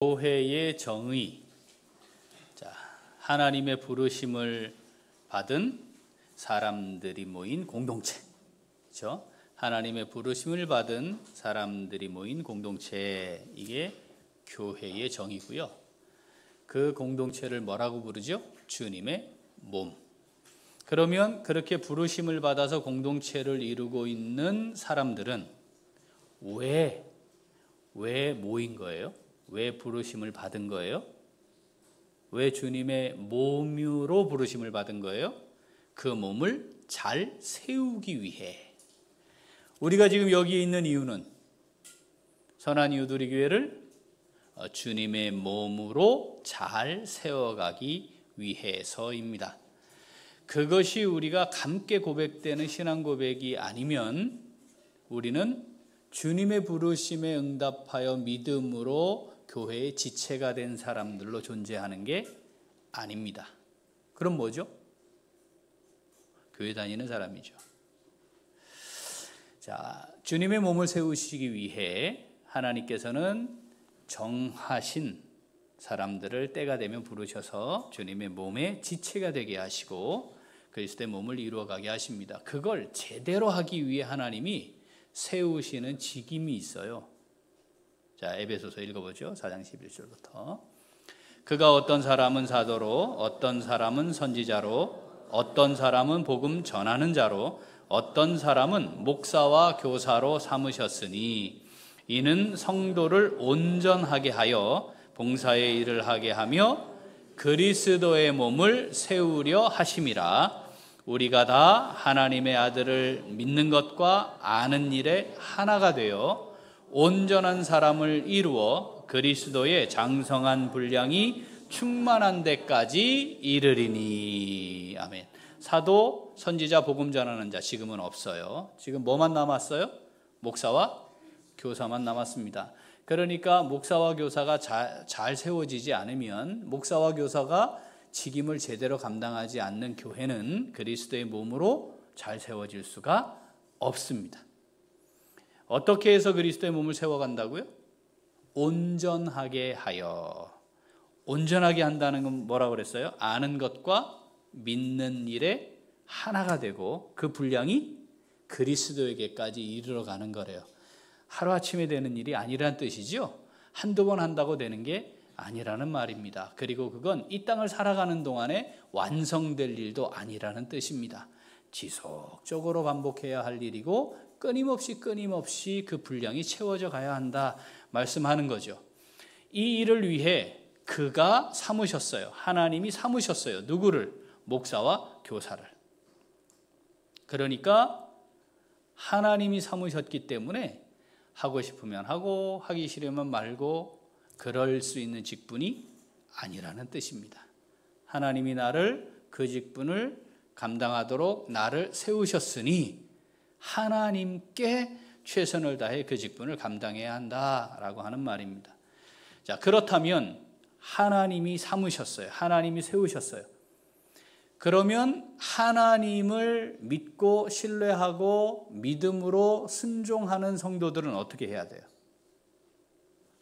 교회의 정의. 하나님의 부르심을 받은 사람들이 모인 공동체. 그렇죠? 하나님의 부르심을 받은 사람들이 모인 공동체. 이게 교회의 정의고요. 그 공동체를 뭐라고 부르죠? 주님의 몸. 그러면 그렇게 부르심을 받아서 공동체를 이루고 있는 사람들은 왜 모인 거예요? 왜 부르심을 받은 거예요? 왜 주님의 몸으로 부르심을 받은 거예요? 그 몸을 잘 세우기 위해. 우리가 지금 여기 있는 이유는 선한 이웃우리 교회를 주님의 몸으로 잘 세워가기 위해서입니다. 그것이 우리가 함께 고백되는 신앙 고백이 아니면 우리는 주님의 부르심에 응답하여 믿음으로 교회의 지체가 된 사람들로 존재하는 게 아닙니다. 그럼 뭐죠? 교회 다니는 사람이죠. 주님의 몸을 세우시기 위해 하나님께서는 정하신 사람들을 때가 되면 부르셔서 주님의 몸의 지체가 되게 하시고 그리스도의 몸을 이루어가게 하십니다. 그걸 제대로 하기 위해 하나님이 세우시는 직임이 있어요. 에베소서 읽어보죠. 4장 11절부터. 그가 어떤 사람은 사도로, 어떤 사람은 선지자로, 어떤 사람은 복음 전하는 자로, 어떤 사람은 목사와 교사로 삼으셨으니 이는 성도를 온전하게 하여 봉사의 일을 하게 하며 그리스도의 몸을 세우려 하심이라. 우리가 다 하나님의 아들을 믿는 것과 아는 일에 하나가 되어 온전한 사람을 이루어 그리스도의 장성한 분량이 충만한 데까지 이르리니. 아멘. 사도, 선지자, 복음 전하는 자 지금은 없어요. 지금 뭐만 남았어요? 목사와 교사만 남았습니다. 그러니까 목사와 교사가 잘 세워지지 않으면, 목사와 교사가 직임을 제대로 감당하지 않는 교회는 그리스도의 몸으로 잘 세워질 수가 없습니다. 어떻게 해서 그리스도의 몸을 세워간다고요? 온전하게 하여. 온전하게 한다는 건 뭐라고 그랬어요? 아는 것과 믿는 일에 하나가 되고 그 분량이 그리스도에게까지 이르러가는 거래요. 하루아침에 되는 일이 아니라는 뜻이죠. 한두 번 한다고 되는 게 아니라는 말입니다. 그리고 그건 이 땅을 살아가는 동안에 완성될 일도 아니라는 뜻입니다. 지속적으로 반복해야 할 일이고 끊임없이 그 분량이 채워져 가야 한다 말씀하는 거죠. 이 일을 위해 그가 삼으셨어요. 하나님이 삼으셨어요. 누구를? 목사와 교사를. 그러니까 하나님이 삼으셨기 때문에 하고 싶으면 하고 하기 싫으면 말고 그럴 수 있는 직분이 아니라는 뜻입니다. 하나님이 나를 그 직분을 감당하도록 나를 세우셨으니 하나님께 최선을 다해 그 직분을 감당해야 한다라고 하는 말입니다. 그렇다면 하나님이 삼으셨어요. 하나님이 세우셨어요. 그러면 하나님을 믿고 신뢰하고 믿음으로 순종하는 성도들은 어떻게 해야 돼요?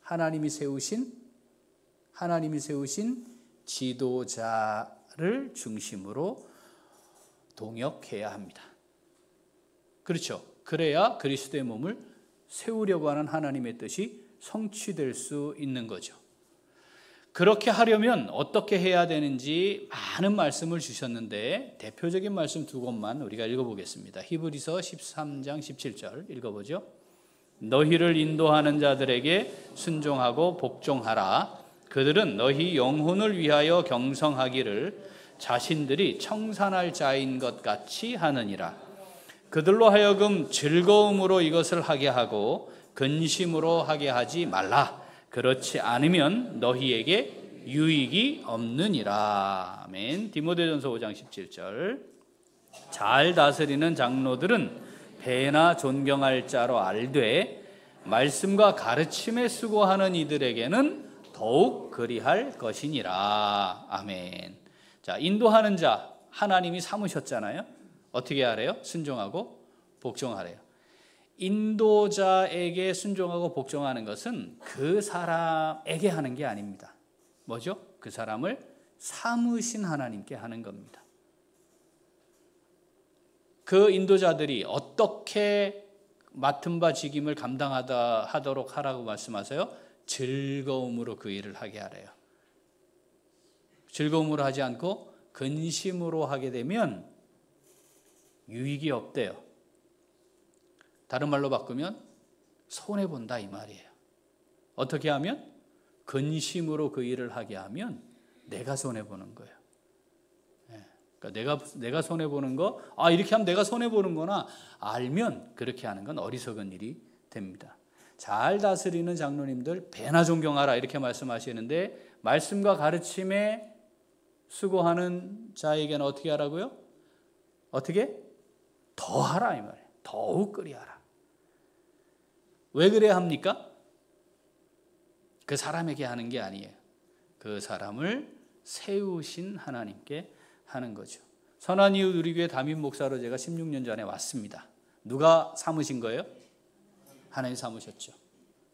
하나님이 세우신 지도자를 중심으로 동역해야 합니다. 그렇죠. 그래야 그리스도의 몸을 세우려고 하는 하나님의 뜻이 성취될 수 있는 거죠. 그렇게 하려면 어떻게 해야 되는지 많은 말씀을 주셨는데 대표적인 말씀 두 곳만 우리가 읽어보겠습니다. 히브리서 13장 17절 읽어보죠. 너희를 인도하는 자들에게 순종하고 복종하라. 그들은 너희 영혼을 위하여 경성하기를 자신들이 청산할 자인 것 같이 하느니라. 그들로 하여금 즐거움으로 이것을 하게 하고 근심으로 하게 하지 말라. 그렇지 않으면 너희에게 유익이 없느니라. 아멘. 디모데전서 5장 17절. 잘 다스리는 장로들은 배나 존경할 자로 알되 말씀과 가르침에 수고하는 이들에게는 더욱 그리할 것이니라. 아멘. 인도하는 자 하나님이 삼으셨잖아요. 어떻게 하래요? 순종하고 복종하래요. 인도자에게 순종하고 복종하는 것은 그 사람에게 하는 게 아닙니다. 뭐죠? 그 사람을 삼으신 하나님께 하는 겁니다. 그 인도자들이 어떻게 맡은 바 직임을 감당하도록 하라고 말씀하세요? 즐거움으로 그 일을 하게 하래요. 즐거움으로 하지 않고 근심으로 하게 되면 유익이 없대요. 다른 말로 바꾸면 손해본다 이 말이에요. 어떻게 하면? 근심으로 그 일을 하게 하면 내가 손해보는 거예요. 그러니까 내가 손해보는 거, 이렇게 하면 내가 손해보는구나 알면 그렇게 하는 건 어리석은 일이 됩니다. 잘 다스리는 장로님들 배나 존경하라 이렇게 말씀하시는데, 말씀과 가르침에 수고하는 자에게는 어떻게 하라고요? 어떻게? 더 하라 이 말이에요. 더욱 그리하라. 왜 그래야 합니까? 그 사람에게 하는 게 아니에요. 그 사람을 세우신 하나님께 하는 거죠. 선한 이웃 우리 교회 담임 목사로 제가 16년 전에 왔습니다. 누가 삼으신 거예요? 하나님 삼으셨죠.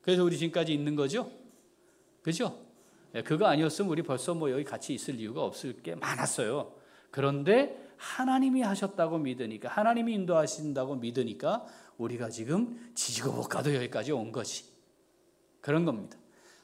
그래서 우리 지금까지 있는 거죠. 그죠? 그거 아니었으면 우리 벌써 여기 같이 있을 이유가 없을 게 많았어요. 그런데 하나님이 하셨다고 믿으니까, 하나님이 인도하신다고 믿으니까 우리가 지금 지지고 볶아도 여기까지 온 거지. 그런 겁니다.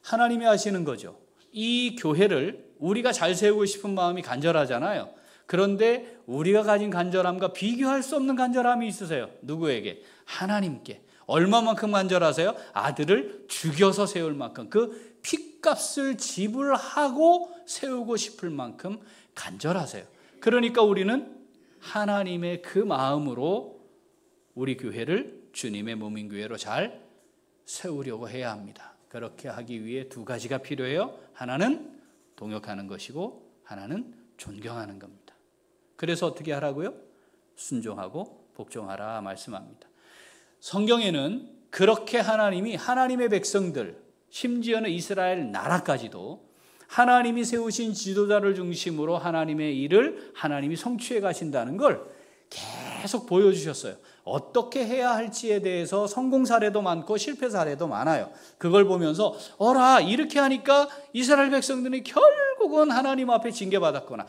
하나님이 하시는 거죠. 이 교회를 우리가 잘 세우고 싶은 마음이 간절하잖아요. 그런데 우리가 가진 간절함과 비교할 수 없는 간절함이 있으세요. 누구에게? 하나님께. 얼마만큼 간절하세요? 아들을 죽여서 세울 만큼, 그 핏값을 지불하고 세우고 싶을 만큼 간절하세요. 그러니까 우리는 하나님의 그 마음으로 우리 교회를 주님의 몸인 교회로 잘 세우려고 해야 합니다. 그렇게 하기 위해 두 가지가 필요해요. 하나는 동역하는 것이고 하나는 존경하는 겁니다. 그래서 어떻게 하라고요? 순종하고 복종하라 말씀합니다. 성경에는 그렇게 하나님이 하나님의 백성들, 심지어는 이스라엘 나라까지도 하나님이 세우신 지도자를 중심으로 하나님의 일을 하나님이 성취해 가신다는 걸 계속 보여주셨어요. 어떻게 해야 할지에 대해서 성공 사례도 많고 실패 사례도 많아요. 그걸 보면서 이렇게 하니까 이스라엘 백성들이 결국은 하나님 앞에 징계받았구나.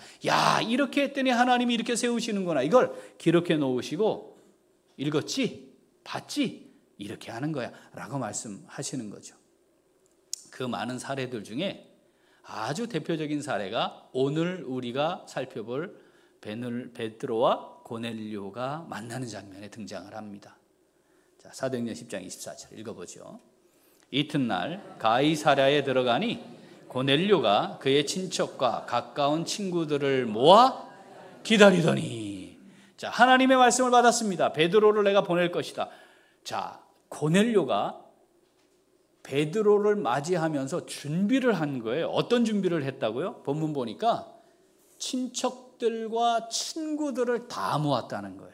이렇게 했더니 하나님이 이렇게 세우시는구나. 이걸 기록해 놓으시고 읽었지? 봤지? 이렇게 하는 거야 라고 말씀하시는 거죠. 그 많은 사례들 중에 아주 대표적인 사례가 오늘 우리가 살펴볼 베드로와 고넬료가 만나는 장면에 등장을 합니다. 자, 사도행전 10장 24절 읽어보죠. 이튿날 가이사랴에 들어가니 고넬료가 그의 친척과 가까운 친구들을 모아 기다리더니, 자, 하나님의 말씀을 받았습니다. 베드로를 내가 보낼 것이다. 자, 고넬료가 베드로를 맞이하면서 준비를 한 거예요. 어떤 준비를 했다고요? 본문 보니까 친척들과 친구들을 다 모았다는 거예요.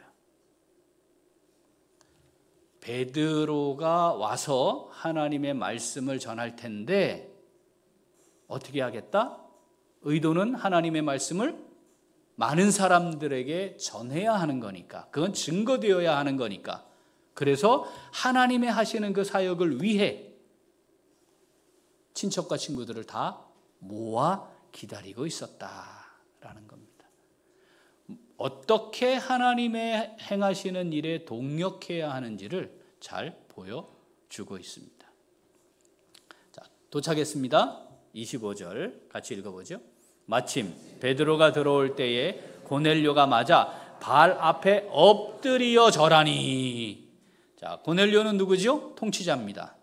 베드로가 와서 하나님의 말씀을 전할 텐데 어떻게 하겠다? 의도는 하나님의 말씀을 많은 사람들에게 전해야 하는 거니까, 그건 증거되어야 하는 거니까, 그래서 하나님의 하시는 그 사역을 위해 친척과 친구들을 다 모아 기다리고 있었다라는 겁니다. 어떻게 하나님의 행하시는 일에 동역해야 하는지를 잘 보여주고 있습니다. 자, 도착했습니다. 25절 같이 읽어보죠. 마침 베드로가 들어올 때에 고넬료가 맞아 발 앞에 엎드려 절하니. 자, 고넬료는 누구죠? 통치자입니다.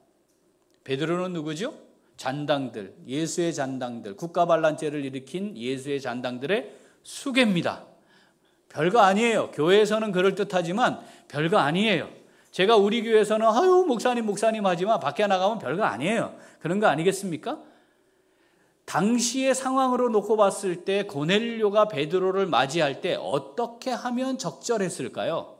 베드로는 누구죠? 잔당들, 예수의 잔당들, 국가반란죄를 일으킨 예수의 잔당들의 수괴입니다. 별거 아니에요. 교회에서는 그럴듯하지만 별거 아니에요. 제가 우리 교회에서는 목사님 하지만 밖에 나가면 별거 아니에요. 그런 거 아니겠습니까? 당시의 상황으로 놓고 봤을 때 고넬료가 베드로를 맞이할 때 어떻게 하면 적절했을까요?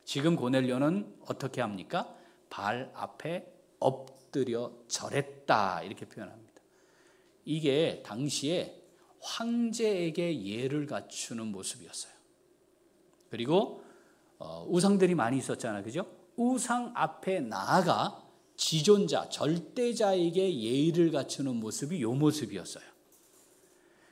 지금 고넬료는 어떻게 합니까? 발 앞에 엎드려 절했다 이렇게 표현합니다. 이게 당시에 황제에게 예를 갖추는 모습이었어요. 그리고 우상들이 많이 있었잖아요. 그죠? 우상 앞에 나아가 지존자, 절대자에게 예의를 갖추는 모습이 이 모습이었어요.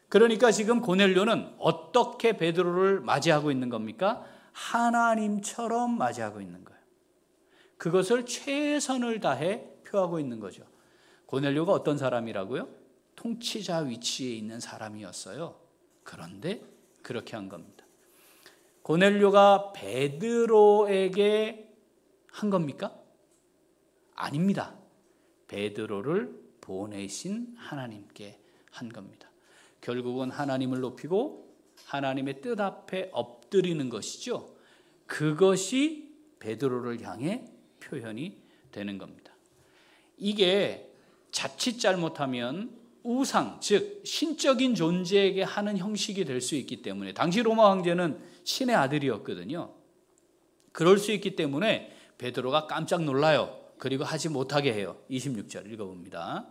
그러니까 지금 고넬료는 어떻게 베드로를 맞이하고 있는 겁니까? 하나님처럼 맞이하고 있는 거예요. 그것을 최선을 다해 표하고 있는 거죠. 고넬료가 어떤 사람이라고요? 통치자 위치에 있는 사람이었어요. 그런데 그렇게 한 겁니다. 고넬료가 베드로에게 한 겁니까? 아닙니다. 베드로를 보내신 하나님께 한 겁니다. 결국은 하나님을 높이고 하나님의 뜻 앞에 엎드리는 것이죠. 그것이 베드로를 향해 표현이 되는 겁니다. 이게 자칫 잘못하면 우상, 즉 신적인 존재에게 하는 형식이 될 수 있기 때문에, 당시 로마 황제는 신의 아들이었거든요. 그럴 수 있기 때문에 베드로가 깜짝 놀라요. 그리고 하지 못하게 해요. 26절 읽어봅니다.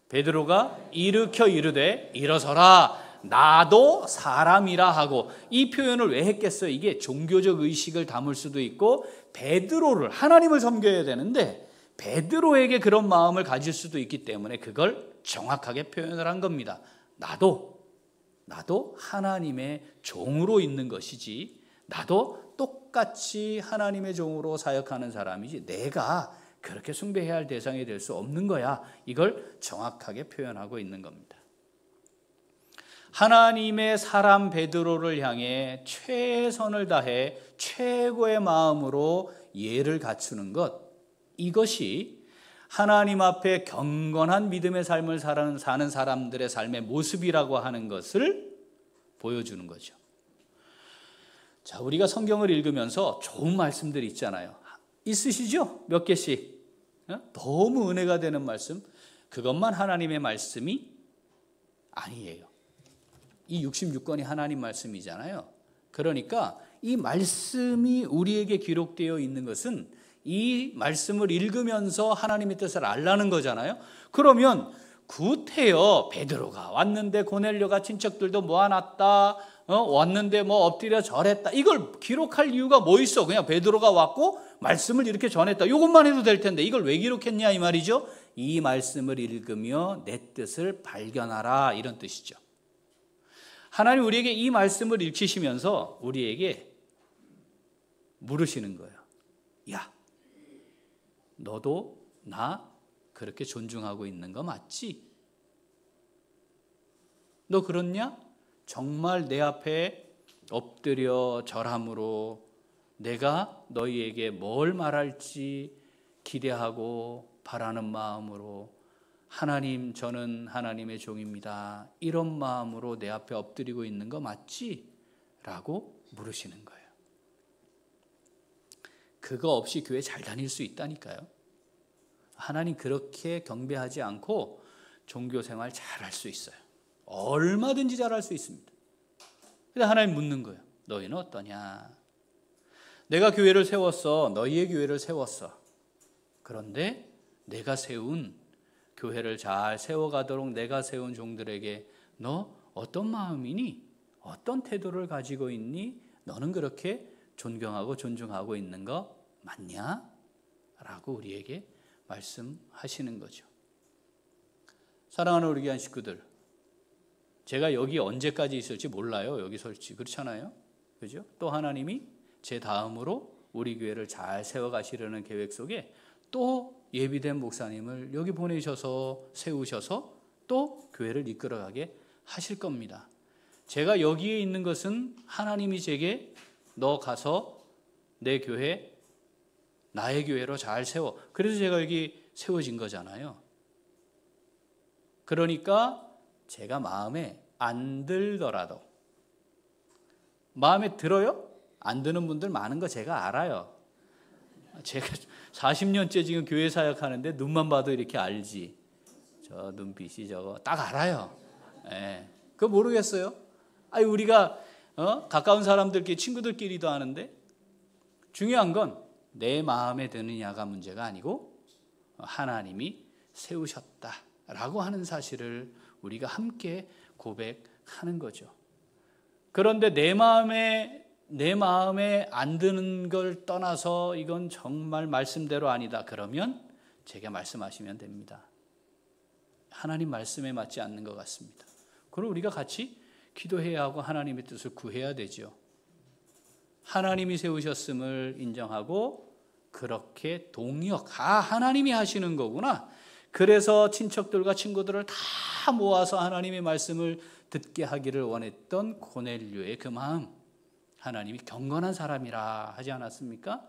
베드로가 일으켜 이르되 일어서라 나도 사람이라 하고, 이 표현을 왜 했겠어요? 이게 종교적 의식을 담을 수도 있고 베드로를, 하나님을 섬겨야 되는데 베드로에게 그런 마음을 가질 수도 있기 때문에 그걸 정확하게 표현을 한 겁니다. 나도 하나님의 종으로 있는 것이지, 나도 똑같이 하나님의 종으로 사역하는 사람이지 내가 그렇게 숭배해야 할 대상이 될 수 없는 거야. 이걸 정확하게 표현하고 있는 겁니다. 하나님의 사람 베드로를 향해 최선을 다해 최고의 마음으로 예를 갖추는 것, 이것이 하나님 앞에 경건한 믿음의 삶을 사는 사람들의 삶의 모습이라고 하는 것을 보여주는 거죠. 자, 우리가 성경을 읽으면서 좋은 말씀들 있잖아요. 있으시죠? 몇 개씩. 너무 은혜가 되는 말씀. 그것만 하나님의 말씀이 아니에요. 이 66권이 하나님 말씀이잖아요. 그러니까 이 말씀이 우리에게 기록되어 있는 것은 이 말씀을 읽으면서 하나님의 뜻을 알라는 거잖아요. 그러면 구태여 베드로가 왔는데 고넬료가 친척들도 모아놨다, 왔는데 뭐 엎드려 절했다, 이걸 기록할 이유가 뭐 있어? 그냥 베드로가 왔고 말씀을 이렇게 전했다, 이것만 해도 될 텐데 이걸 왜 기록했냐 이 말이죠. 이 말씀을 읽으며 내 뜻을 발견하라, 이런 뜻이죠. 하나님 우리에게 이 말씀을 읽히시면서 우리에게 물으시는 거예요. 야, 너도 나 그렇게 존중하고 있는 거 맞지? 너 그렇냐? 정말 내 앞에 엎드려 절함으로 내가 너희에게 뭘 말할지 기대하고 바라는 마음으로, 하나님 저는 하나님의 종입니다, 이런 마음으로 내 앞에 엎드리고 있는 거 맞지? 라고 물으시는 거예요. 그거 없이 교회 잘 다닐 수 있다니까요. 하나님 그렇게 경배하지 않고 종교생활 잘할 수 있어요. 얼마든지 잘할 수 있습니다. 근데 하나님 묻는 거예요. 너희는 어떠냐? 내가 교회를 세웠어. 너희의 교회를 세웠어. 그런데 내가 세운 교회를 잘 세워가도록 내가 세운 종들에게 너 어떤 마음이니? 어떤 태도를 가지고 있니? 너는 그렇게 존경하고 존중하고 있는 거 맞냐? 라고 우리에게 말씀하시는 거죠. 사랑하는 우리 귀한 식구들, 제가 여기 언제까지 있을지 몰라요. 여기 설치, 그렇잖아요. 그죠? 또 하나님이 제 다음으로 우리 교회를 잘 세워가시려는 계획 속에 또 예비된 목사님을 여기 보내셔서 세우셔서 또 교회를 이끌어가게 하실 겁니다. 제가 여기에 있는 것은 하나님이 제게 너 가서 내 교회, 나의 교회로 잘 세워, 그래서 제가 여기 세워진 거잖아요. 그러니까 제가 마음에 안 들더라도, 마음에 들어요? 안 드는 분들 많은 거 제가 알아요. 제가 40년째 지금 교회 사역하는데 눈만 봐도 이렇게 알지. 저 눈빛이 저거 딱 알아요. 예. 그거 모르겠어요? 아니 우리가 가까운 사람들끼리, 친구들끼리도 아는데, 중요한 건 내 마음에 드느냐가 문제가 아니고 하나님이 세우셨다라고 하는 사실을 우리가 함께 고백하는 거죠. 그런데 내 마음에 내 마음에 안 드는 걸 떠나서 이건 정말 말씀대로 아니다 그러면 제가 말씀하시면 됩니다. 하나님 말씀에 맞지 않는 것 같습니다. 그럼 우리가 같이 기도해야 하고 하나님의 뜻을 구해야 되죠. 하나님이 세우셨음을 인정하고 그렇게 하나님이 하시는 거구나. 그래서 친척들과 친구들을 다 모아서 하나님의 말씀을 듣게 하기를 원했던 고넬료의 그 마음, 하나님이 경건한 사람이라 하지 않았습니까?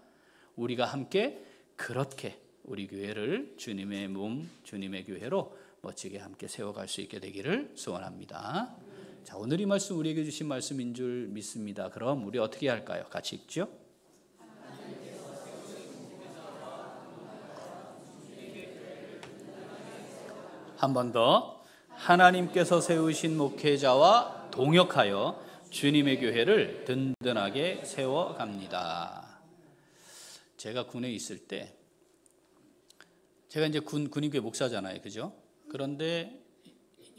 우리가 함께 그렇게 우리 교회를 주님의 몸, 주님의 교회로 멋지게 함께 세워갈 수 있게 되기를 소원합니다. 자, 오늘 이 말씀 우리에게 주신 말씀인 줄 믿습니다. 그럼 우리 어떻게 할까요? 같이 읽죠. 한 번 더. 하나님께서 세우신 목회자와 동역하여 주님의 교회를 든든하게 세워갑니다. 제가 군에 있을 때, 제가 이제 군인교회 목사잖아요, 그죠? 그런데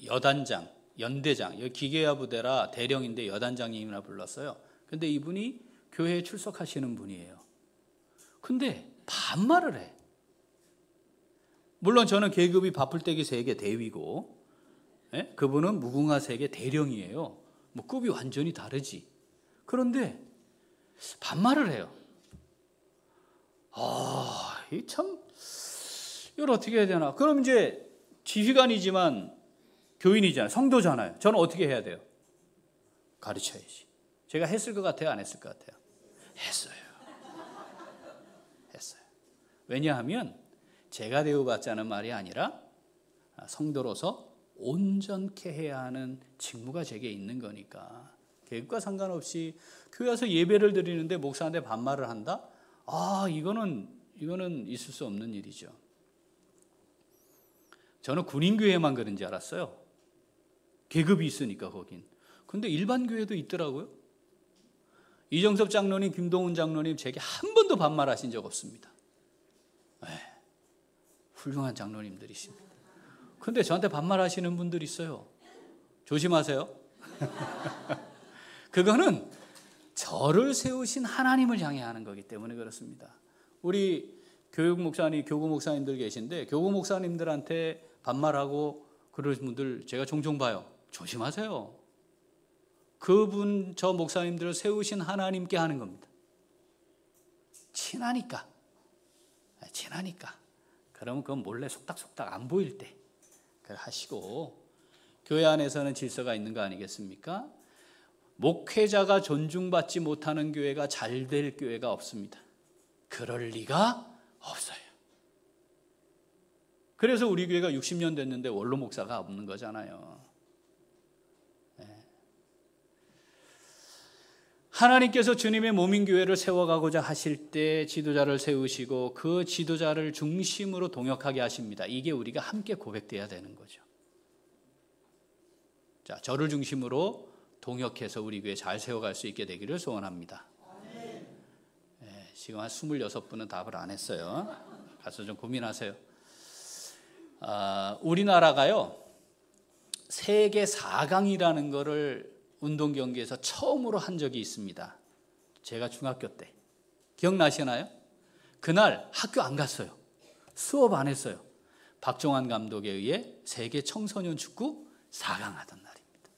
여단장, 연대장, 여기 기계화 부대라 대령인데 여단장님이나 불렀어요. 근데 이분이 교회에 출석하시는 분이에요. 근데 반말을 해. 물론 저는 계급이 바풀떼기 세계 대위고, 그분은 무궁화 세계 대령이에요. 뭐 급이 완전히 다르지. 그런데 반말을 해요. 이 참, 이걸 어떻게 해야 되나? 그럼 이제 지휘관이지만 교인이잖아요. 성도잖아요. 저는 어떻게 해야 돼요? 가르쳐야지. 제가 했을 것 같아요? 안 했을 것 같아요? 했어요. 왜냐하면 제가 대우받자는 말이 아니라 성도로서 온전케 해야 하는 직무가 제게 있는 거니까. 계급과 상관없이 교회 와서 예배를 드리는데 목사한테 반말을 한다? 이거는 있을 수 없는 일이죠. 저는 군인교회만 그런 줄 알았어요. 계급이 있으니까 거긴. 근데 일반 교회도 있더라고요. 이정섭 장로님, 김동훈 장로님 제게 한 번도 반말하신 적 없습니다. 훌륭한 장로님들이십니다. 근데 저한테 반말하시는 분들 있어요. 조심하세요. 그거는 저를 세우신 하나님을 향해 하는 거기 때문에 그렇습니다. 우리 교구 목사님들 계신데 교구 목사님들한테 반말하고 그러신 분들 제가 종종 봐요. 조심하세요. 그분 저 목사님들을 세우신 하나님께 하는 겁니다. 친하니까. 그러면 그건 몰래 속닥속닥 안 보일 때 그걸 하시고, 교회 안에서는 질서가 있는 거 아니겠습니까? 목회자가 존중받지 못하는 교회가 잘 될 교회가 없습니다. 그럴 리가 없어요. 그래서 우리 교회가 60년 됐는데 원로 목사가 없는 거잖아요. 하나님께서 주님의 몸인 교회를 세워가고자 하실 때 지도자를 세우시고 그 지도자를 중심으로 동역하게 하십니다. 이게 우리가 함께 고백돼야 되는 거죠. 자, 저를 중심으로 동역해서 우리 교회 잘 세워갈 수 있게 되기를 소원합니다. 지금 한 26분은 답을 안 했어요. 가서 좀 고민하세요. 우리나라가요, 세계 4강이라는 거를 운동 경기에서 처음으로 한 적이 있습니다. 제가 중학교 때. 기억나시나요? 그날 학교 안 갔어요. 수업 안 했어요. 박종환 감독에 의해 세계 청소년 축구 4강 하던 날입니다.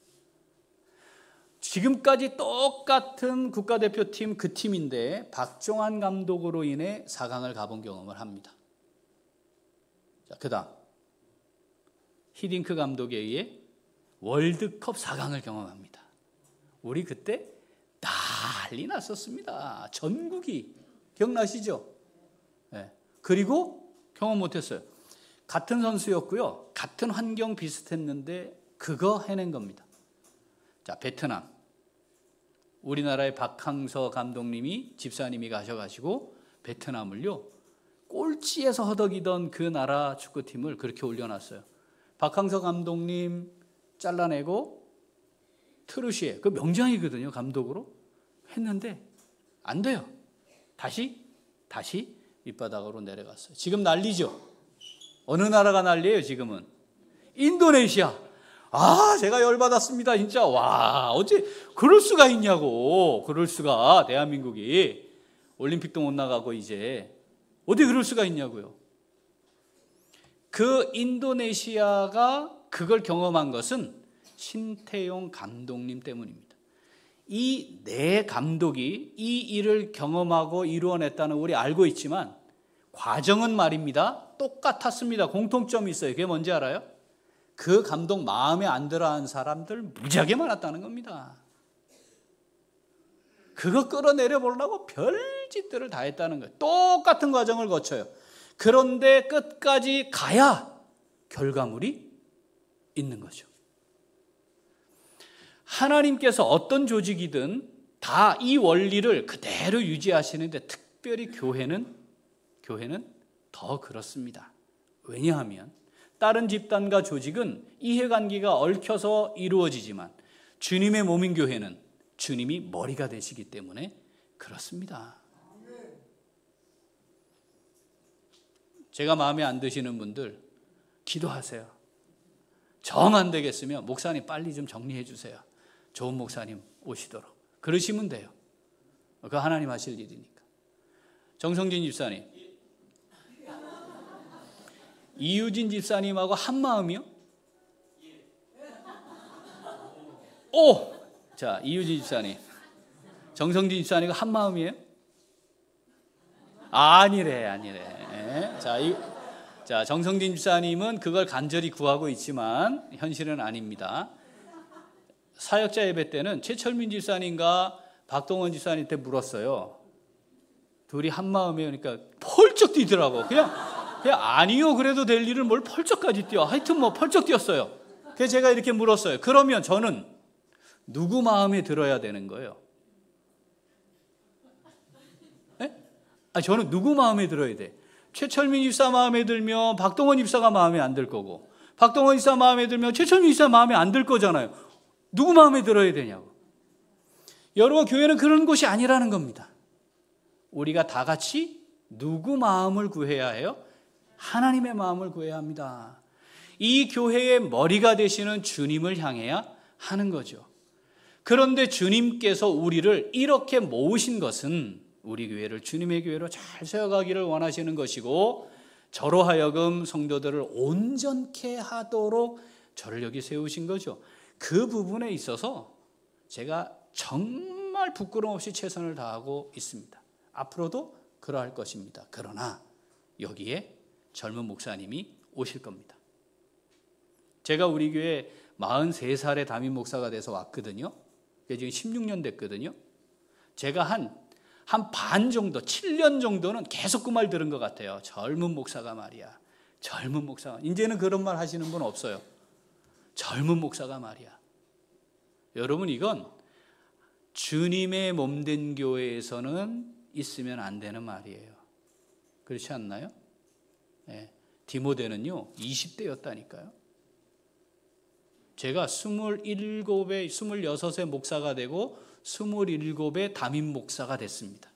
지금까지 똑같은 국가대표팀 그 팀인데 박종환 감독으로 인해 4강을 가본 경험을 합니다. 자, 그 다음 히딩크 감독에 의해 월드컵 4강을 경험합니다. 우리 그때 난리 났었습니다. 전국이. 기억나시죠? 그리고 경험 못했어요. 같은 선수였고요. 같은 환경 비슷했는데 그거 해낸 겁니다. 자, 베트남. 우리나라의 박항서 감독님이, 집사님이 가셔가지고 베트남을요, 꼴찌에서 허덕이던 그 나라 축구팀을 그렇게 올려놨어요. 박항서 감독님 잘라내고 트루시에, 그 명장이거든요, 감독으로 했는데 안 돼요. 다시 밑바닥으로 내려갔어요. 지금 난리죠. 어느 나라가 난리예요? 지금은 인도네시아. 제가 열받았습니다. 진짜. 와, 어째 그럴 수가 있냐고. 그럴 수가. 대한민국이 올림픽도 못 나가고 이제 어디 그럴 수가 있냐고요. 그 인도네시아가 그걸 경험한 것은 신태용 감독님 때문입니다. 이 네 감독이 이 일을 경험하고 이루어냈다는 우리 알고 있지만 과정은 말입니다. 똑같았습니다. 공통점이 있어요. 그게 뭔지 알아요? 그 감독 마음에 안 들어한 사람들 무지하게 많았다는 겁니다. 그거 끌어내려 보려고 별짓들을 다 했다는 거예요. 똑같은 과정을 거쳐요. 그런데 끝까지 가야 결과물이 있는 거죠. 하나님께서 어떤 조직이든 다 이 원리를 그대로 유지하시는데 특별히 교회는 더 그렇습니다. 왜냐하면 다른 집단과 조직은 이해관계가 얽혀서 이루어지지만 주님의 몸인 교회는 주님이 머리가 되시기 때문에 그렇습니다. 제가 마음에 안 드시는 분들 기도하세요. 정 안 되겠으면 목사님 빨리 좀 정리해 주세요. 좋은 목사님 오시도록. 그러시면 돼요. 그거 하나님 하실 일이니까. 정성진 집사님, 이유진 집사님하고 한 마음이요? 자, 이유진 집사님, 정성진 집사님과 한 마음이에요? 아니래. 자, 정성진 집사님은 그걸 간절히 구하고 있지만 현실은 아닙니다. 사역자 예배 때는 최철민 집사님과 박동원 집사님한테 물었어요. 둘이 한 마음이에요. 그러니까 펄쩍 뛰더라고. 그냥 아니요, 그래도 될 일을 뭘 펄쩍까지 뛰어. 하여튼 뭐 펄쩍 뛰었어요. 그래서 제가 이렇게 물었어요. 그러면 저는 누구 마음에 들어야 되는 거예요? 저는 누구 마음에 들어야 돼? 최철민 집사 마음에 들면 박동원 집사가 마음에 안 들 거고, 박동원 집사 마음에 들면 최철민 집사 마음에 안 들 거잖아요. 누구 마음에 들어야 되냐고. 여러분, 교회는 그런 곳이 아니라는 겁니다. 우리가 다 같이 누구 마음을 구해야 해요? 하나님의 마음을 구해야 합니다. 이 교회의 머리가 되시는 주님을 향해야 하는 거죠. 그런데 주님께서 우리를 이렇게 모으신 것은 우리 교회를 주님의 교회로 잘 세워가기를 원하시는 것이고, 저로 하여금 성도들을 온전케 하도록 저를 여기 세우신 거죠. 그 부분에 있어서 제가 정말 부끄러움 없이 최선을 다하고 있습니다. 앞으로도 그러할 것입니다. 그러나 여기에 젊은 목사님이 오실 겁니다. 제가 우리 교회 43살에 담임 목사가 돼서 왔거든요. 지금 16년 됐거든요. 제가 한 반 정도, 7년 정도는 계속 그 말 들은 것 같아요. 젊은 목사가 말이야. 젊은 목사가. 이제는 그런 말 하시는 분 없어요. 젊은 목사가 말이야. 여러분, 이건 주님의 몸된 교회에서는 있으면 안 되는 말이에요. 그렇지 않나요? 네. 디모데는요 20대였다니까요. 제가 27에 26에 목사가 되고 27에 담임 목사가 됐습니다.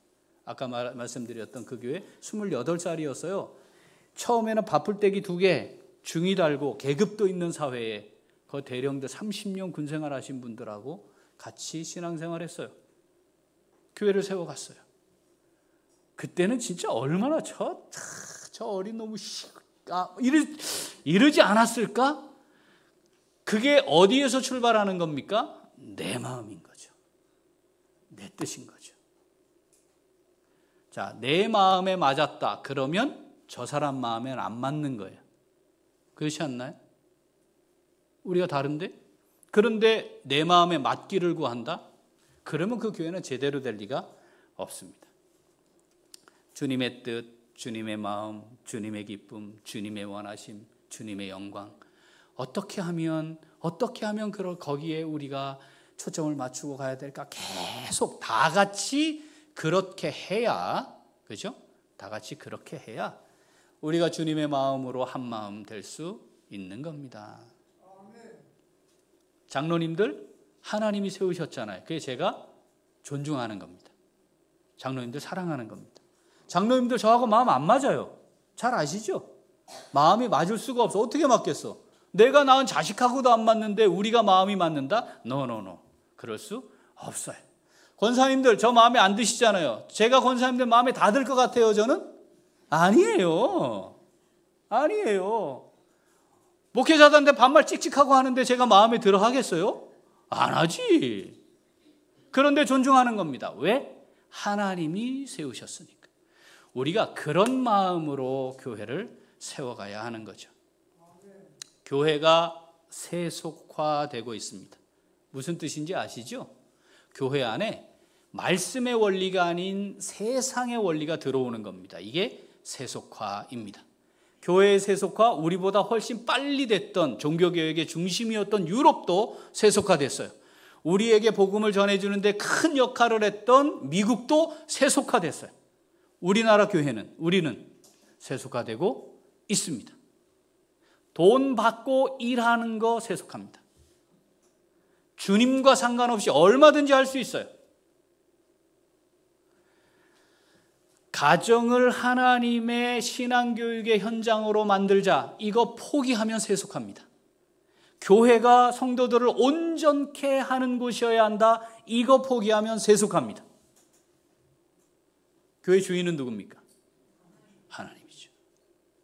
아까 말씀드렸던 그 교회 28살이었어요. 처음에는 바풀떼기 2개, 중이 달고 계급도 있는 사회에 그 대령대 30년 군생활 하신 분들하고 같이 신앙생활 했어요. 교회를 세워갔어요. 그때는 진짜 얼마나 저 어린 놈의 이러지 않았을까? 그게 어디에서 출발하는 겁니까? 내 마음인 거죠. 내 뜻인 거죠. 자, 내 마음에 맞았다. 그러면 저 사람 마음에는 안 맞는 거예요. 그렇지 않나요? 우리가 다른데? 그런데 내 마음에 맞기를 구한다? 그러면 그 교회는 제대로 될 리가 없습니다. 주님의 뜻, 주님의 마음, 주님의 기쁨, 주님의 원하심, 주님의 영광. 어떻게 하면 거기에 우리가 초점을 맞추고 가야 될까? 계속 다 같이 그렇게 해야, 그죠? 다 같이 그렇게 해야 우리가 주님의 마음으로 한 마음 될 수 있는 겁니다. 장로님들 하나님이 세우셨잖아요. 그게 제가 존중하는 겁니다. 장로님들 사랑하는 겁니다. 장로님들 저하고 마음 안 맞아요. 잘 아시죠? 마음이 맞을 수가 없어. 어떻게 맞겠어? 내가 낳은 자식하고도 안 맞는데 우리가 마음이 맞는다? 노노노. 그럴 수 없어요. 권사님들 저 마음에 안 드시잖아요. 제가 권사님들 마음에 다 들 것 같아요, 저는? 아니에요. 아니에요. 목회자들한테 반말 찍찍하고 하는데 제가 마음에 들어 하겠어요? 안 하지. 그런데 존중하는 겁니다. 왜? 하나님이 세우셨으니까. 우리가 그런 마음으로 교회를 세워가야 하는 거죠. 교회가 세속화되고 있습니다. 무슨 뜻인지 아시죠? 교회 안에 말씀의 원리가 아닌 세상의 원리가 들어오는 겁니다. 이게 세속화입니다. 교회의 세속화, 우리보다 훨씬 빨리 됐던 종교개혁의 중심이었던 유럽도 세속화됐어요. 우리에게 복음을 전해주는데 큰 역할을 했던 미국도 세속화됐어요. 우리나라 교회는, 우리는 세속화되고 있습니다. 돈 받고 일하는 거 세속합니다. 주님과 상관없이 얼마든지 할 수 있어요. 가정을 하나님의 신앙교육의 현장으로 만들자. 이거 포기하면 세속합니다. 교회가 성도들을 온전케 하는 곳이어야 한다. 이거 포기하면 세속합니다. 교회 주인은 누굽니까? 하나님이죠.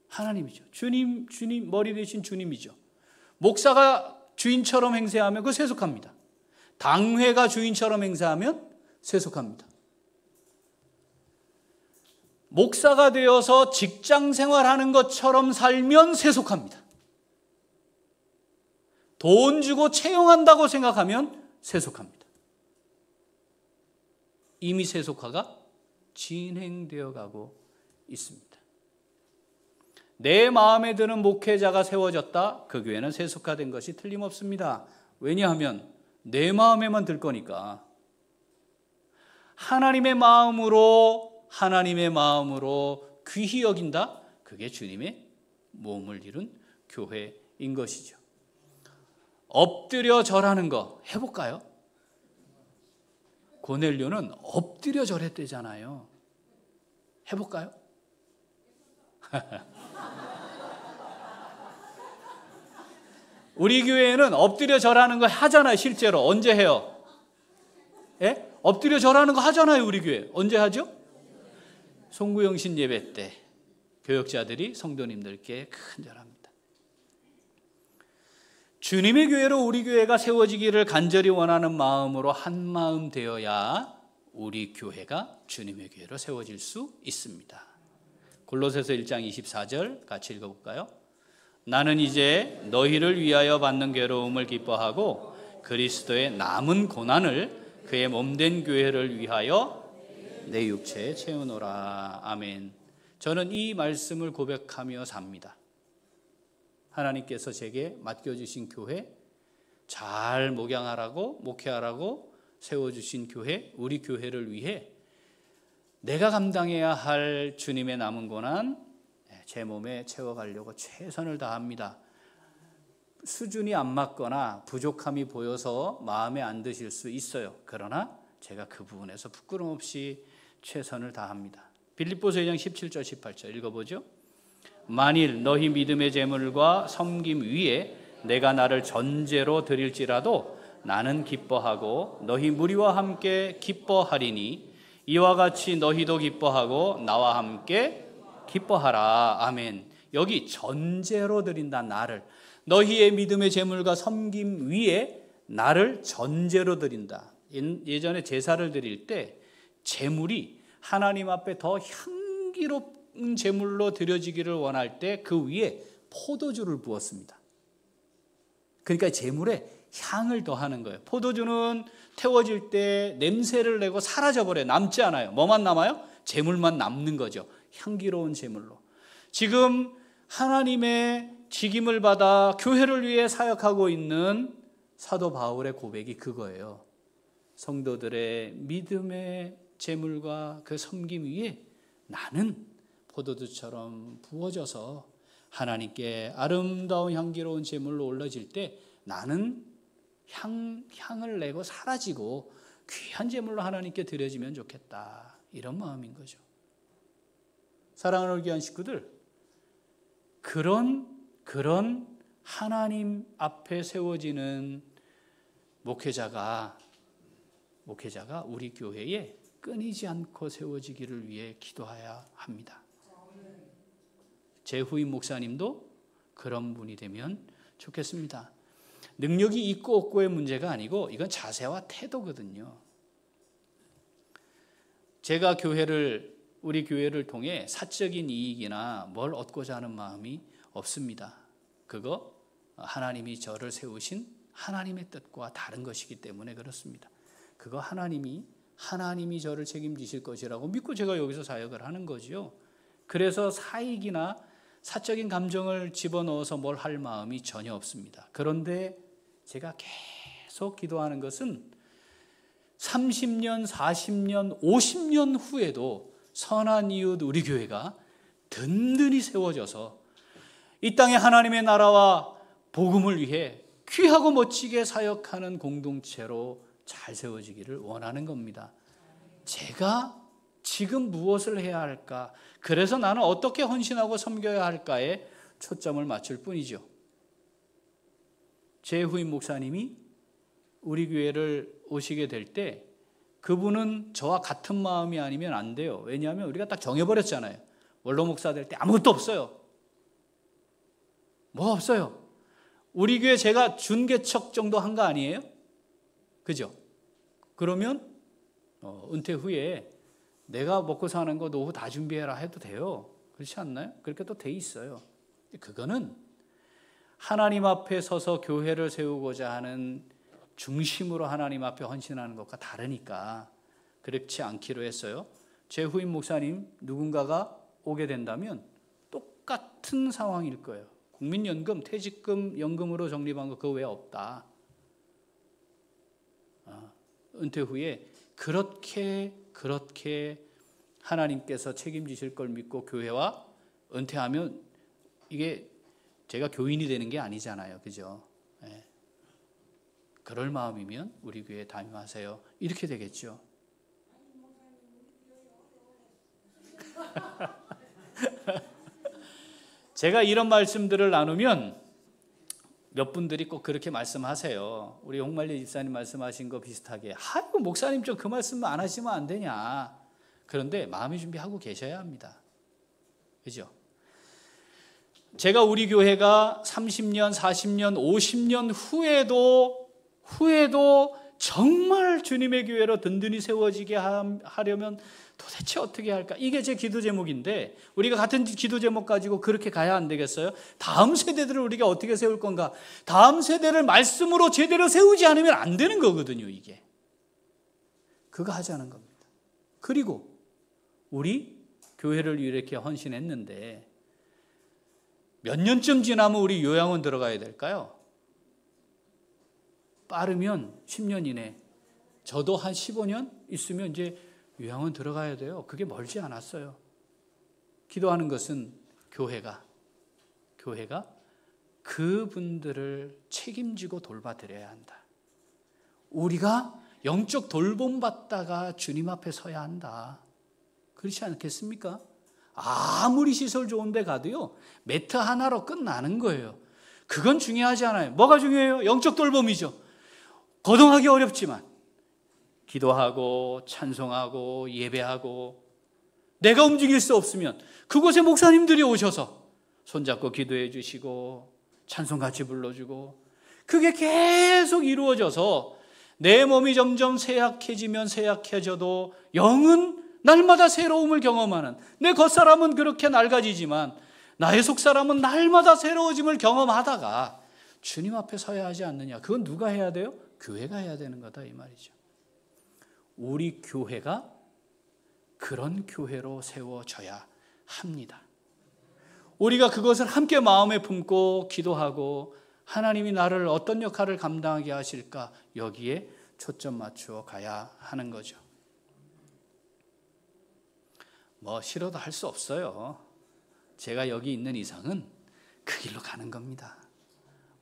하나님이죠. 주님 머리 되신 주님이죠. 목사가 주인처럼 행세하면 그거 세속합니다. 당회가 주인처럼 행세하면 세속합니다. 목사가 되어서 직장 생활하는 것처럼 살면 세속합니다. 돈 주고 채용한다고 생각하면 세속합니다. 이미 세속화가 진행되어 가고 있습니다. 내 마음에 드는 목회자가 세워졌다. 그 교회는 세속화된 것이 틀림없습니다. 왜냐하면 내 마음에만 들 거니까. 하나님의 마음으로 귀히 여긴다. 그게 주님의 몸을 이룬 교회인 것이죠. 엎드려 절하는 거 해볼까요? 고넬료는 엎드려 절했대잖아요. 해볼까요? 우리 교회는 엎드려 절하는 거 하잖아요. 실제로 언제 해요? 예? 엎드려 절하는 거 하잖아요. 우리 교회 언제 하죠? 송구영신 예배 때 교역자들이 성도님들께 큰 절합니다. 주님의 교회로 우리 교회가 세워지기를 간절히 원하는 마음으로 한 마음 되어야 우리 교회가 주님의 교회로 세워질 수 있습니다. 골로새서 1장 24절 같이 읽어볼까요? 나는 이제 너희를 위하여 받는 괴로움을 기뻐하고 그리스도의 남은 고난을 그의 몸된 교회를 위하여 내 육체에 채우노라. 아멘. 저는 이 말씀을 고백하며 삽니다. 하나님께서 제게 맡겨주신 교회, 잘 목양하라고 목회하라고 세워주신 교회, 우리 교회를 위해 내가 감당해야 할 주님의 남은 고난 제 몸에 채워가려고 최선을 다합니다. 수준이 안 맞거나 부족함이 보여서 마음에 안 드실 수 있어요. 그러나 제가 그 부분에서 부끄럼 없이 최선을 다합니다. 빌립보서 2장 17절 18절 읽어보죠. 만일 너희 믿음의 제물과 섬김 위에 내가 나를 전제로 드릴지라도 나는 기뻐하고 너희 무리와 함께 기뻐하리니 이와 같이 너희도 기뻐하고 나와 함께 기뻐하라. 아멘. 여기 전제로 드린다. 나를 너희의 믿음의 제물과 섬김 위에 나를 전제로 드린다. 예전에 제사를 드릴 때 제물이 하나님 앞에 더 향기로운 제물로 드려지기를 원할 때 그 위에 포도주를 부었습니다. 그러니까 제물에 향을 더하는 거예요. 포도주는 태워질 때 냄새를 내고 사라져버려요. 남지 않아요. 뭐만 남아요? 제물만 남는 거죠. 향기로운 제물로. 지금 하나님의 직임을 받아 교회를 위해 사역하고 있는 사도 바울의 고백이 그거예요. 성도들의 믿음의 제물과 그 섬김 위에 나는 포도주처럼 부어져서 하나님께 아름다운 향기로운 제물로 올라질 때 나는 향을 내고 사라지고 귀한 제물로 하나님께 드려지면 좋겠다. 이런 마음인 거죠. 사랑하는 귀한 식구들, 그런 하나님 앞에 세워지는 목회자가 우리 교회에 끊이지 않고 세워지기를 위해 기도해야 합니다. 제 후임 목사님도 그런 분이 되면 좋겠습니다. 능력이 있고 없고의 문제가 아니고 이건 자세와 태도거든요. 제가 우리 교회를 통해 사적인 이익이나 뭘 얻고자 하는 마음이 없습니다. 그거 하나님이 저를 세우신 하나님의 뜻과 다른 것이기 때문에 그렇습니다. 그거 하나님이 저를 책임지실 것이라고 믿고 제가 여기서 사역을 하는 거죠. 그래서 사익이나 사적인 감정을 집어넣어서 뭘 할 마음이 전혀 없습니다. 그런데 제가 계속 기도하는 것은 30년, 40년, 50년 후에도 선한 이웃 우리 교회가 든든히 세워져서 이 땅에 하나님의 나라와 복음을 위해 귀하고 멋지게 사역하는 공동체로 잘 세워지기를 원하는 겁니다. 제가 지금 무엇을 해야 할까? 그래서 나는 어떻게 헌신하고 섬겨야 할까에 초점을 맞출 뿐이죠. 제 후임 목사님이 우리 교회를 오시게 될 때 그분은 저와 같은 마음이 아니면 안 돼요. 왜냐하면 우리가 딱 정해버렸잖아요. 원로 목사 될 때 아무것도 없어요. 뭐 없어요. 우리 교회 제가 준개척 정도 한 거 아니에요? 그죠? 그러면 은퇴 후에 내가 먹고 사는 거 노후 다 준비해라 해도 돼요. 그렇지 않나요? 그렇게 또 돼 있어요. 그거는 하나님 앞에 서서 교회를 세우고자 하는 중심으로 하나님 앞에 헌신하는 것과 다르니까 그렇지 않기로 했어요. 제 후임 목사님 누군가가 오게 된다면 똑같은 상황일 거예요. 국민연금, 퇴직금, 연금으로 적립한 거 그거 왜 없다. 은퇴 후에 그렇게 하나님께서 책임지실 걸 믿고 교회와 은퇴하면 이게 제가 교인이 되는 게 아니잖아요. 그죠? 네. 그럴 마음이면 우리 교회에 담임하세요. 이렇게 되겠죠. 제가 이런 말씀들을 나누면 몇 분들이 꼭 그렇게 말씀하세요. 우리 홍말리 집사님 말씀하신 거 비슷하게 아이고 목사님 좀 그 말씀 안 하시면 안 되냐. 그런데 마음의 준비하고 계셔야 합니다. 그죠? 제가 우리 교회가 30년, 40년, 50년 후에도 정말 주님의 교회로 든든히 세워지게 하려면 도대체 어떻게 할까? 이게 제 기도 제목인데 우리가 같은 기도 제목 가지고 그렇게 가야 안 되겠어요? 다음 세대들을 우리가 어떻게 세울 건가? 다음 세대를 말씀으로 제대로 세우지 않으면 안 되는 거거든요. 이게. 그거 하자는 겁니다. 그리고 우리 교회를 이렇게 헌신했는데 몇 년쯤 지나면 우리 요양원 들어가야 될까요? 빠르면 10년 이내, 저도 한 15년 있으면 이제 요양원 들어가야 돼요. 그게 멀지 않았어요. 기도하는 것은 교회가 그분들을 책임지고 돌봐드려야 한다. 우리가 영적 돌봄받다가 주님 앞에 서야 한다. 그렇지 않겠습니까? 아무리 시설 좋은 데 가도요, 매트 하나로 끝나는 거예요. 그건 중요하지 않아요. 뭐가 중요해요? 영적 돌봄이죠. 거동하기 어렵지만 기도하고 찬송하고 예배하고 내가 움직일 수 없으면 그곳에 목사님들이 오셔서 손잡고 기도해 주시고 찬송 같이 불러주고 그게 계속 이루어져서 내 몸이 점점 쇠약해지면 쇠약해져도 영은 날마다 새로움을 경험하는, 내 겉사람은 그렇게 낡아지지만 나의 속사람은 날마다 새로워짐을 경험하다가 주님 앞에 서야 하지 않느냐. 그건 누가 해야 돼요? 교회가 해야 되는 거다 이 말이죠. 우리 교회가 그런 교회로 세워져야 합니다. 우리가 그것을 함께 마음에 품고 기도하고 하나님이 나를 어떤 역할을 감당하게 하실까, 여기에 초점 맞추어 가야 하는 거죠. 뭐 싫어도 할 수 없어요. 제가 여기 있는 이상은 그 길로 가는 겁니다.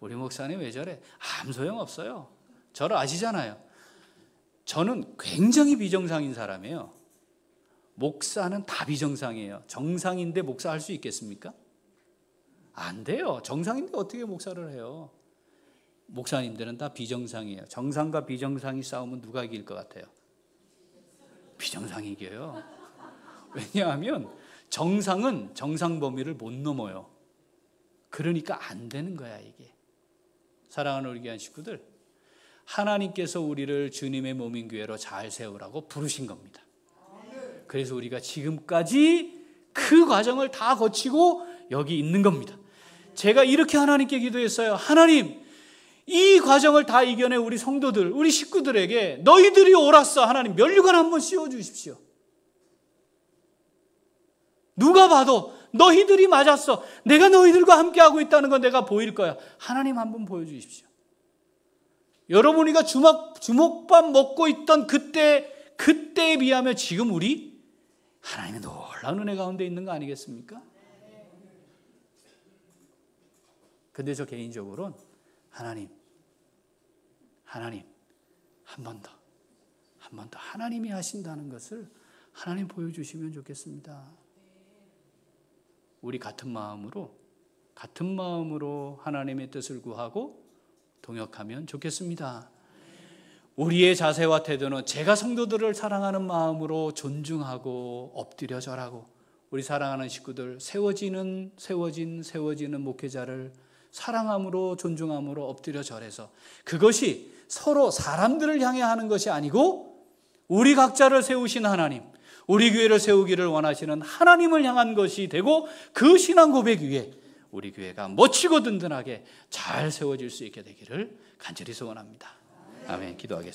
우리 목사님 왜 저래? 아무 소용없어요. 저를 아시잖아요. 저는 굉장히 비정상인 사람이에요. 목사는 다 비정상이에요. 정상인데 목사 할 수 있겠습니까? 안 돼요. 정상인데 어떻게 목사를 해요? 목사님들은 다 비정상이에요. 정상과 비정상이 싸우면 누가 이길 것 같아요? 비정상이 이겨요. 왜냐하면 정상은 정상 범위를 못 넘어요. 그러니까 안 되는 거야 이게. 사랑하는 우리 귀한 식구들, 하나님께서 우리를 주님의 몸인 교회로 잘 세우라고 부르신 겁니다. 그래서 우리가 지금까지 그 과정을 다 거치고 여기 있는 겁니다. 제가 이렇게 하나님께 기도했어요. 하나님, 이 과정을 다 이겨내 우리 성도들, 우리 식구들에게 너희들이 옳았어. 하나님, 면류관 한번 씌워주십시오. 누가 봐도 너희들이 맞았어. 내가 너희들과 함께하고 있다는 건 내가 보일 거야. 하나님 한번 보여주십시오. 여러분이가 주먹밥 먹고 있던 그때에 비하면 지금 우리 하나님의 놀라운 은혜 가운데 있는 거 아니겠습니까? 근데 저 개인적으로는 하나님 한 번 더 하나님이 하신다는 것을 하나님 보여주시면 좋겠습니다. 우리 같은 마음으로 하나님의 뜻을 구하고 동역하면 좋겠습니다. 우리의 자세와 태도는 제가 성도들을 사랑하는 마음으로 존중하고 엎드려 절하고, 우리 사랑하는 식구들 세워진 목회자를 사랑함으로 존중함으로 엎드려 절해서, 그것이 서로 사람들을 향해 하는 것이 아니고 우리 각자를 세우신 하나님, 우리 교회를 세우기를 원하시는 하나님을 향한 것이 되고, 그 신앙 고백 위에 우리 교회가 멋지고 든든하게 잘 세워질 수 있게 되기를 간절히 소원합니다. 아멘. 기도하겠습니다.